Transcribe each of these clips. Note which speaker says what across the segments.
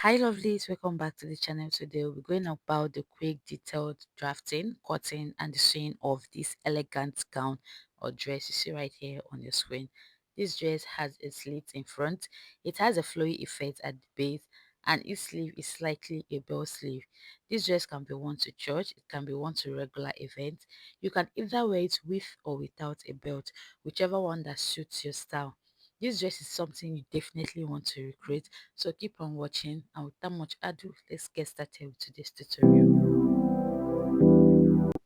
Speaker 1: Hi lovelies, welcome back to the channel. Today we'll be going about the quick detailed drafting, cutting and the sewing of this elegant gown or dress you see right here on your screen. This dress has a slit in front, it has a flowy effect at the base, and its sleeve is slightly a bell sleeve. This dress can be worn to church, it can be worn to regular events. You can either wear it with or without a belt, whichever one that suits your style. This dress is something you definitely want to recreate, so keep on watching, and without much ado, let's get started with today's tutorial.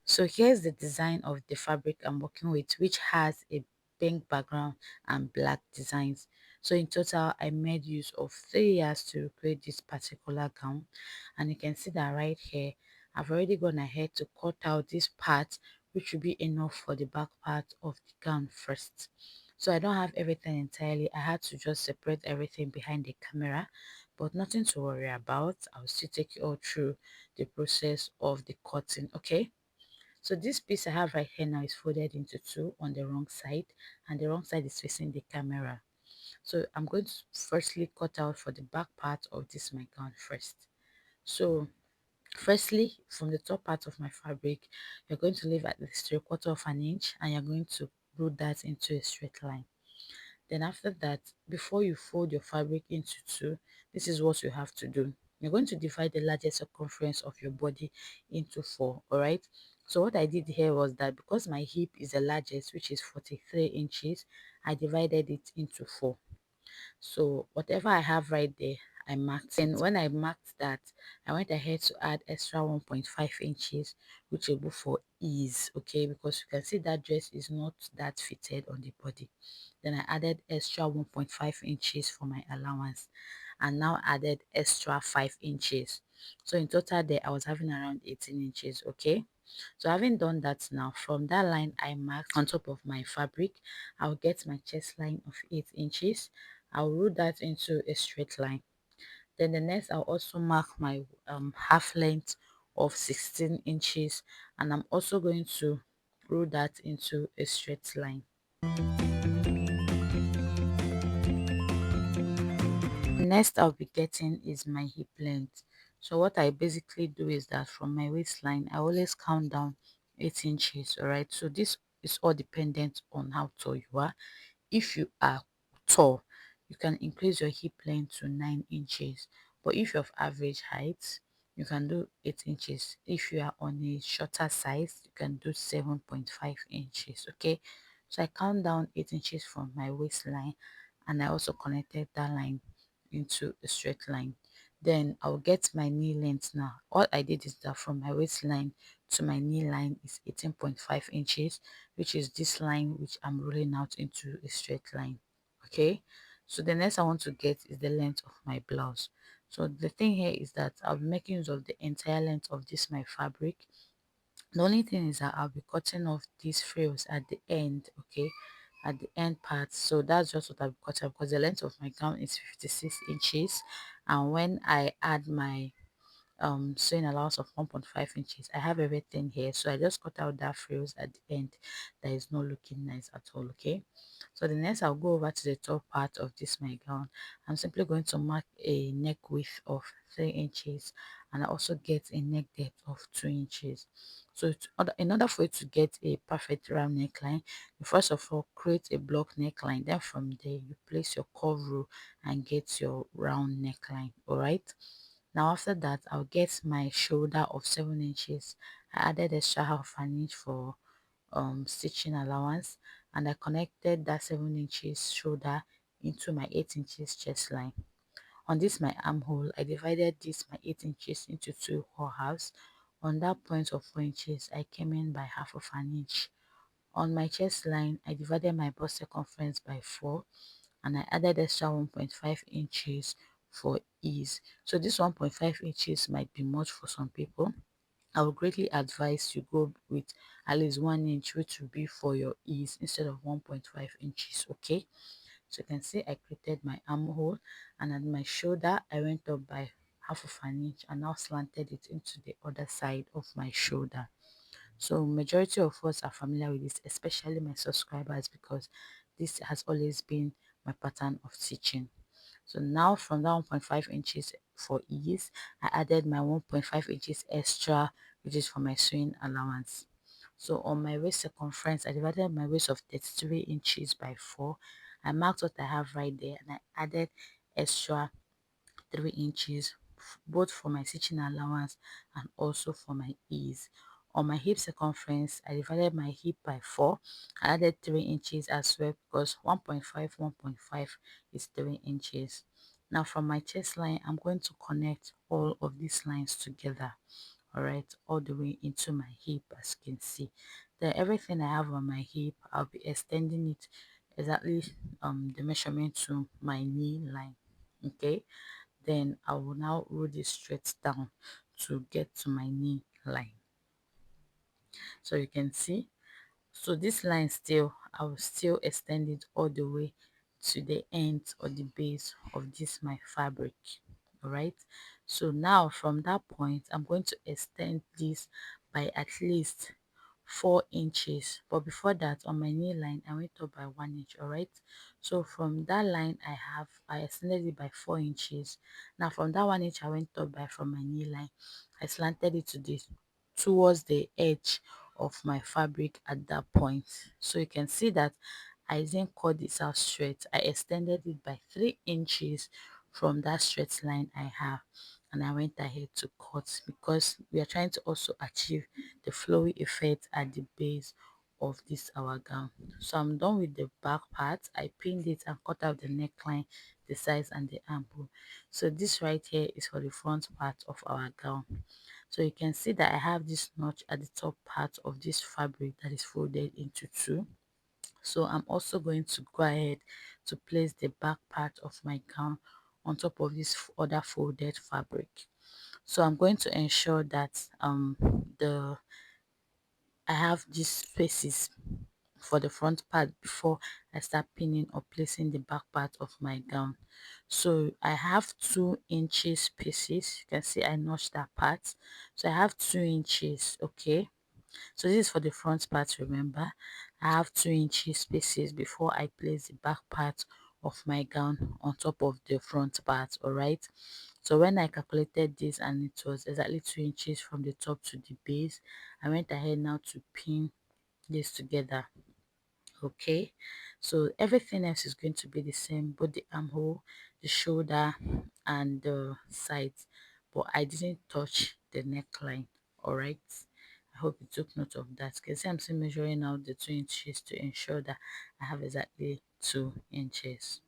Speaker 1: So here's the design of the fabric I'm working with, which has a pink background and black designs. So in total, I made use of 3 years to create this particular gown, and you can see that right here I've already gone ahead to cut out this part, which will be enough for the back part of the gown first. So I don't have everything entirely, I had to just separate everything behind the camera, but nothing to worry about. I'll still take you all through the process of the cutting. Okay, so this piece I have right here now is folded into two on the wrong side, and the wrong side is facing the camera. So I'm going to firstly cut out for the back part of this my gown first. So firstly, from the top part of my fabric, you're going to leave at least 3/4 of an inch, and you're going to root that into a straight line. Then after that, before you fold your fabric into two, this is what you have to do. You're going to divide the largest circumference of your body into four, all right? So what I did here was that because my hip is the largest, which is 43 inches, I divided it into four. So whatever I have right there, I marked. And when I marked that, I went ahead to add extra 1.5 inches, which will be for ease, okay? Because you can see that dress is not that fitted on the body. Then I added extra 1.5 inches for my allowance, and now added extra 5 inches. So in total there, I was having around 18 inches, okay? So having done that, now from that line I marked on top of my fabric, I'll get my chest line of 8 inches. I'll root that into a straight line. Then the next, I'll also mark my half length of 16 inches, and I'm also going to root that into a straight line. Next I'll be getting is my hip length. So what I basically do is that from my waistline I always count down 8 inches. All right, so this is all dependent on how tall you are. If you are tall, you can increase your hip length to 9 inches, but if you're of average height, you can do 8 inches. If you are on a shorter size, you can do 7.5 inches. Okay, so I count down 8 inches from my waistline, and I also connected that line into a straight line. Then I'll get my knee length. Now all I did is that from my waistline to my knee line is 18.5 inches, which is this line which I'm rolling out into a straight line. Okay, so the next I want to get is the length of my blouse. So the thing here is that I'll be making use of the entire length of this my fabric. The only thing is that I'll be cutting off these frills at the end, okay, at the end part. So that's just what I'll be cutting, because the length of my gown is 56 inches, and when I add my sewing allowance of 1.5 inches, I have everything here, so I just cut out that frills at the end that is not looking nice at all. Okay, so the next I'll go over to the top part of this my gown. I'm simply going to mark a neck width of 3 inches, and I also get a neck depth of 2 inches. So in order for you to get a perfect round neckline, you first of all create a block neckline, then from there you place your curve rule and get your round neckline. All right, now after that, I'll get my shoulder of 7 inches. I added extra half an inch for stitching allowance, and I connected that 7 inches shoulder into my 8 inches chest line. On this my armhole, I divided this my 8 inches into two whole halves. On that point of 4 inches, I came in by half of an inch. On my chest line, I divided my bust circumference by 4, and I added extra 1.5 inches for ease. So this 1.5 inches might be much for some people. I would greatly advise you go with at least 1 inch, which will be for your ease instead of 1.5 inches. Okay, so you can see I created my armhole, and at my shoulder I went up by half of an inch and now slanted it into the other side of my shoulder. So majority of us are familiar with this, especially my subscribers, because this has always been my pattern of teaching. So now from that 1.5 inches for ease, I added my 1.5 inches extra, which is for my sewing allowance. So on my waist circumference, I divided my waist of 33 inches by 4. I marked what I have right there and I added extra 3 inches both for my stitching allowance and also for my ease. On my hip circumference, I divided my hip by 4. I added 3 inches as well because 1.5 is 3 inches. Now from my chest line, I'm going to connect all of these lines together, all right, all the way into my hip, as you can see. Then everything I have on my hip, I'll be extending it exactly the measurement to my knee line. Okay, then I will now roll this straight down to get to my knee line. So you can see, so this line still, I will still extend it all the way to the end or the base of this my fabric. All right, so now from that point I'm going to extend this by at least 4 inches, but before that on my knee line I went up by 1 inch. All right, so from that line I extended it by 4 inches. Now from that 1 inch I went up by from my knee line, I slanted it to this towards the edge of my fabric at that point. So you can see that I didn't cut this out straight. I extended it by 3 inches from that straight line I have, and I went ahead to cut because we are trying to also achieve the flowy effect at the base of this our gown. So I'm done with the back part. I pinned it and cut out the neckline, the size and the armhole. So this right here is for the front part of our gown. So you can see that I have this notch at the top part of this fabric that is folded into two. So I'm also going to go ahead to place the back part of my gown on top of this other folded fabric. So I'm going to ensure that the I have these spaces for the front part before I start pinning or placing the back part of my gown. So I have 2 inches spaces. You can see I notched that part. So I have 2 inches. Okay, so this is for the front part. Remember, I have 2 inches spaces before I place the back part of my gown on top of the front part. All right, so when I calculated this and it was exactly 2 inches from the top to the base, I went ahead now to pin this together. Okay, so everything else is going to be the same, both the armhole, the shoulder and the sides, but I didn't touch the neckline. All right, I hope you took note of that. Because I'm still measuring out the 2 inches to ensure that I have exactly 2 inches.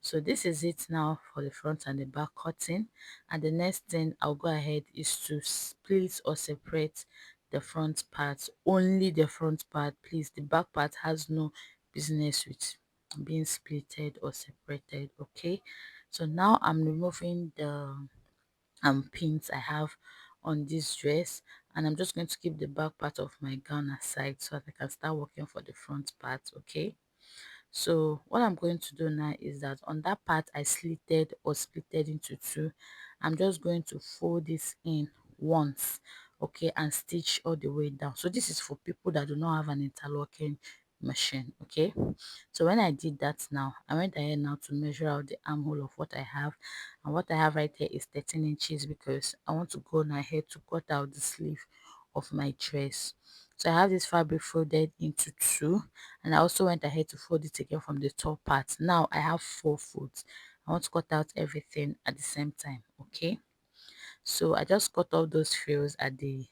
Speaker 1: So this is it now for the front and the back cutting, and the next thing I'll go ahead is to split or separate the front part, only the front part please. The back part has no business with being splitted or separated. Okay, so now I'm removing the pins I have on this dress, and I'm just going to keep the back part of my gown aside so that I can start working for the front part. Okay, so what I'm going to do now is that on that part I slitted or splitted into two, I'm just going to fold this in once, okay, and stitch all the way down. So this is for people that do not have an interlocking machine. Okay, so when I did that, now I went ahead now to measure out the armhole of what I have, and what I have right here is 13 inches because I want to go now ahead to cut out the sleeve of my dress. So I have this fabric folded into two, and I also went ahead to fold it again from the top part. Now I have 4 folds. I want to cut out everything at the same time. Okay, so I just cut all those frills at the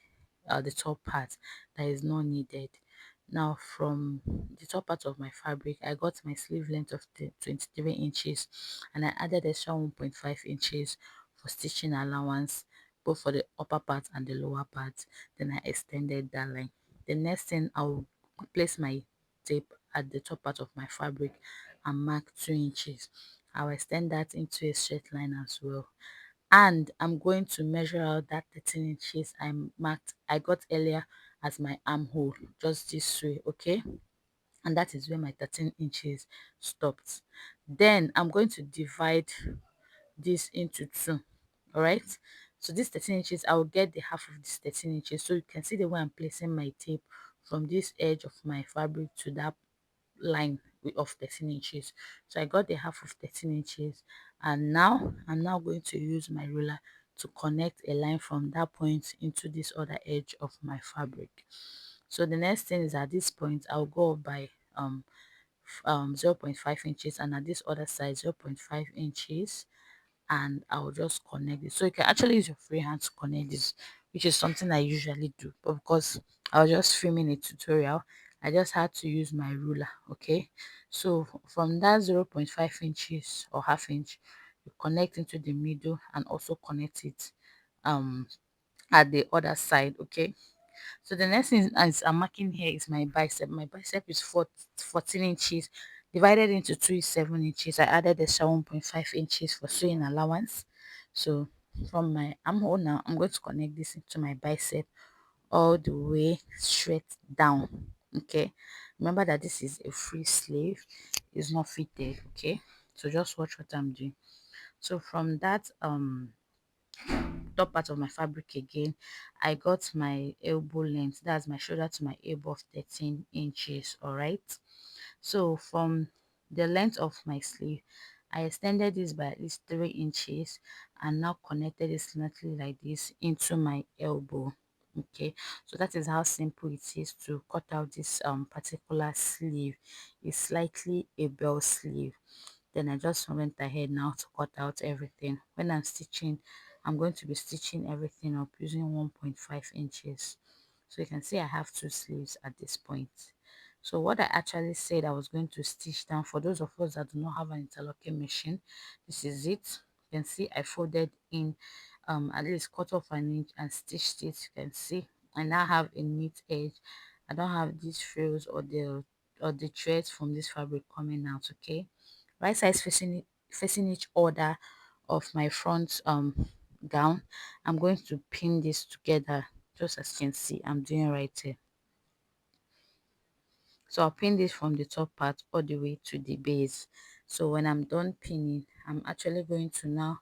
Speaker 1: top part that is not needed. Now from the top part of my fabric, I got my sleeve length of 23 inches, and I added extra 1.5 inches for stitching allowance, both for the upper part and the lower part. Then I extended that line. The next thing, I'll place my tape at the top part of my fabric and mark 2 inches. I'll extend that into a straight line as well, and I'm going to measure out that 13 inches I got earlier as my armhole, just this way. Okay, and that is where my 13 inches stopped. Then I'm going to divide this into two. All right, so this 13 inches, I will get the half of this 13 inches. So you can see the way I'm placing my tape from this edge of my fabric to that line of 13 inches. So I got the half of 13 inches, and now I'm now going to use my ruler to connect a line from that point into this other edge of my fabric. So the next thing is, at this point I'll go up by 0 0.5 inches, and at this other side 0 0.5 inches, and I'll just connect it. So you can actually use your free hand to connect this, which is something I usually do. But because I was just filming a tutorial, I just had to use my ruler. Okay, so from that 0 0.5 inches or half inch, you connect into the middle and also connect it um at the other side. Okay, so the next thing is I'm marking here is my bicep. My bicep is 14 inches. Divided into 2 is 7 inches. I added extra 1.5 inches for sewing allowance. So from my armhole now, I'm going to connect this into my bicep all the way straight down. Okay. Remember that this is a free sleeve. It's not fitted. Okay. So just watch what I'm doing. So from that top part of my fabric again, I got my elbow length, that's my shoulder to my elbow of 13 inches. All right, so from the length of my sleeve, I extended this by at least 3 inches and now connected it slightly like this into my elbow. Okay, so that is how simple it is to cut out this particular sleeve. It's slightly a bell sleeve. Then I just went ahead now to cut out everything. When I'm stitching, I'm going to be stitching everything up using 1.5 inches. So you can see I have two sleeves at this point. So what I actually said I was going to stitch down, for those of us that do not have an interlocking machine, this is it. You can see I folded in at least quarter of an inch and stitched it. You can see I now have a neat edge. I don't have these frills or the threads from this fabric coming out. Okay, right sides facing each other of my front gown. I'm going to pin this together, just as you can see I'm doing right here. So I'll pin this from the top part all the way to the base. So when I'm done pinning, I'm actually going to now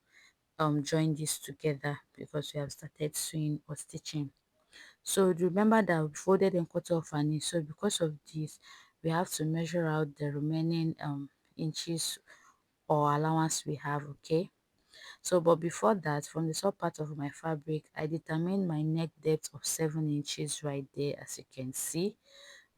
Speaker 1: join this together because we have started sewing or stitching. So remember that we folded in quarter of an inch. So because of this, we have to measure out the remaining inches or allowance we have. Okay, so but before that, from the top part of my fabric, I determined my neck depth of 7 inches right there, as you can see.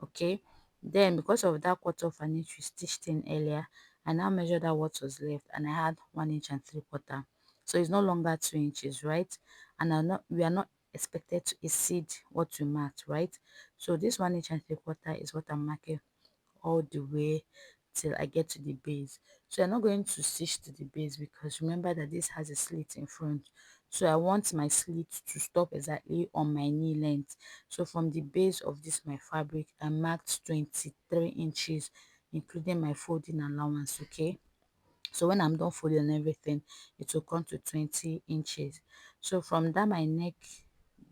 Speaker 1: Okay, then because of that quarter of an inch we stitched in earlier, I now measured out what was left, and I had 1 inch and 3/4. So it's no longer 2 inches, right? And we are not expected to exceed what we marked, right? So this 1 inch and 3/4 is what I'm marking all the way till I get to the base. So I'm not going to stitch to the base because remember that this has a slit in front. So I want my slit to stop exactly on my knee length. So from the base of this my fabric, I marked 23 inches, including my folding allowance. Okay, so when I'm done folding everything, it will come to 20 inches. So from that my neck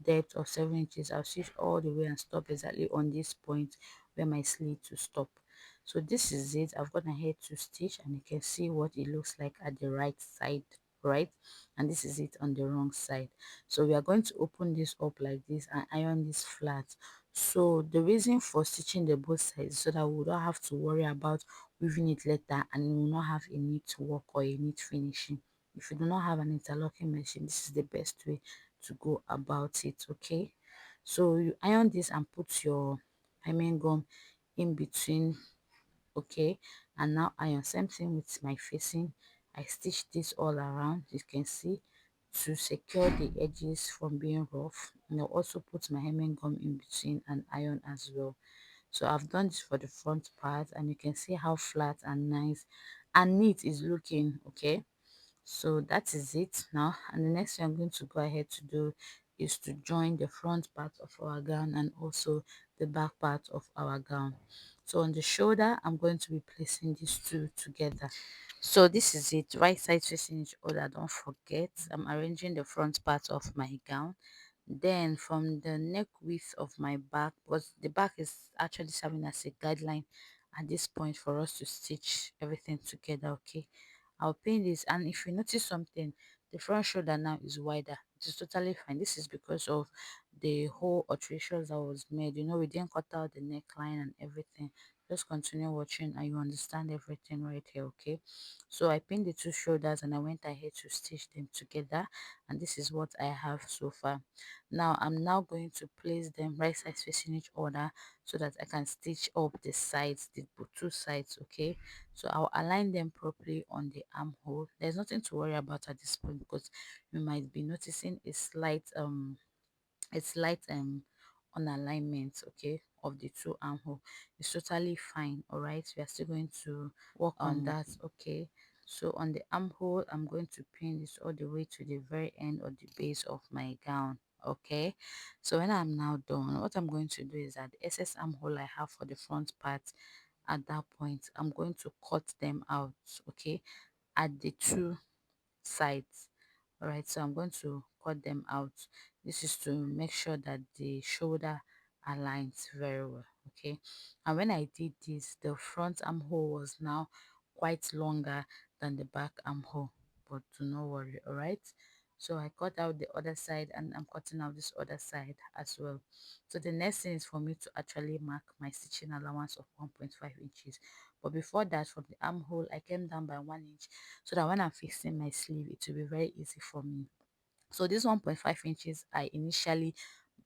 Speaker 1: depth of 7 inches, I'll stitch all the way and stop exactly on this point where my slit to stop. So this is it. I've gone ahead to stitch, and you can see what it looks like at the right side, right? And this is it on the wrong side. So we are going to open this up like this and iron this flat. So the reason for stitching the both sides is so that we don't have to worry about weaving it later, and we will not have a neat work or a neat finishing. If you do not have an interlocking machine, this is the best way to go about it. Okay, so you iron this and put your hemming gum in between. Okay, and now iron. Same thing with my facing. I stitch this all around, you can see, to secure the edges from being rough, and I'll also put my hemming gum in between and iron as well. So I've done this for the front part, and you can see how flat and nice and neat is looking. Okay, so that is it now, and the next thing I'm going to go ahead to do is to join the front part of our gown and also the back part of our gown. So on the shoulder, I'm going to be placing these two together. So this is it, right side facing each other. Don't forget, I'm arranging the front part of my gown. Then from the neck width of my back, because the back is actually serving as a guideline at this point for us to stitch everything together. Okay, I'll pin this, and if you notice something, the front shoulder now is wider. It is totally fine. This is because of the whole alterations that was made. You know, we didn't cut out the neckline and everything, just continue watching and you understand everything right here. Okay, so I pinned the two shoulders and I went ahead to stitch them together, and this is what I have so far. Now I'm now going to place them right sides facing each other so that I can stitch up the sides, the two sides. Okay, so I'll align them properly on the armhole. There's nothing to worry about at this point because you might be noticing a slight on alignment, okay, of the two armhole. It's totally fine. All right, we are still going to work on that. Okay, so on the armhole I'm going to pin this all the way to the very end of the base of my gown. Okay, so when I'm now done, what I'm going to do is that the excess armhole I have for the front part, at that point I'm going to cut them out, okay, at the two sides. All right, so I'm going to cut them out. This is to make sure that the shoulder aligns very well. Okay, and when I did this, the front armhole was now quite longer than the back armhole, but do not worry. All right, so I cut out the other side and I'm cutting out this other side as well. So the next thing is for me to actually mark my stitching allowance of 1.5 inches. But before that, from the armhole I came down by 1 inch so that when I'm fixing my sleeve it will be very easy for me. So this 1.5 inches I initially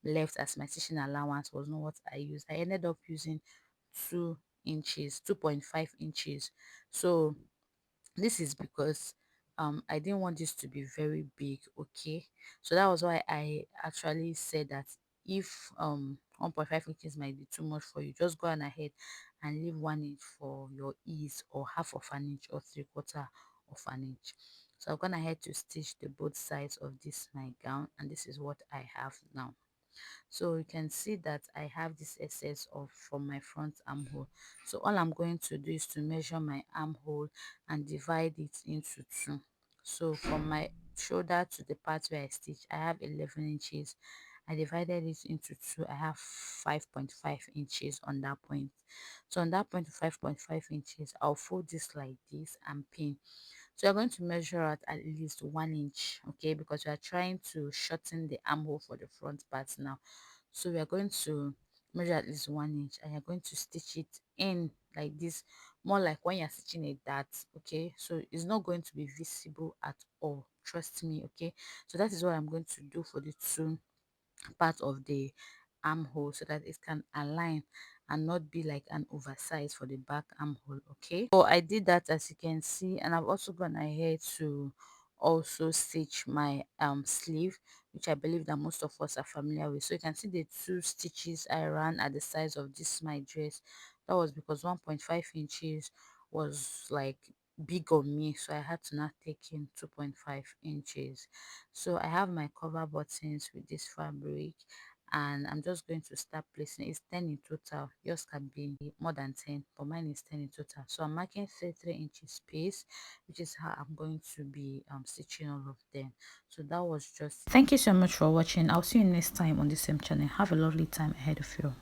Speaker 1: left as my stitching allowance was not what I used. I ended up using 2 inches, 2.5 inches. So this is because I didn't want this to be very big. Okay, so that was why I actually said that if 1.5 inches might be too much for you, just go on ahead and leave 1 inch for your ease, or half of an inch, or 3/4 of an inch. So I'm gonna head to stitch the both sides of this my gown, and this is what I have now. So you can see that I have this excess of from my front armhole. So all I'm going to do is to measure my armhole and divide it into two. So from my shoulder to the part where I stitch, I have 11 inches. I divided it into two. I have 5.5 inches on that point. So on that point of 5.5 inches, I'll fold this like this and pin. So you're going to measure out at least 1 inch, okay, because we are trying to shorten the armhole for the front part now. So we are going to measure at least 1 inch and you're going to stitch it in like this, more like when you're stitching a dart. Okay, so it's not going to be visible at all, trust me. Okay, so that is what I'm going to do for the two part of the armhole so that it can align and not be like an oversize for the back armhole. Okay, so I did that, as you can see, and I've also gone ahead to also stitch my sleeve, which I believe that most of us are familiar with. So you can see the two stitches I ran at the size of this my dress. That was because 1.5 inches was like big on me, so I had to now take in 2.5 inches. So I have my cover buttons with this fabric, and I'm just going to start placing. It's 10 in total. Yours can be more than 10, but mine is 10 in total. So I'm marking 33 inches space, which is how I'm going to be stitching all of them. So that was just, thank you so much for watching. I'll see you next time on the same channel. Have a lovely time ahead of you. Bye.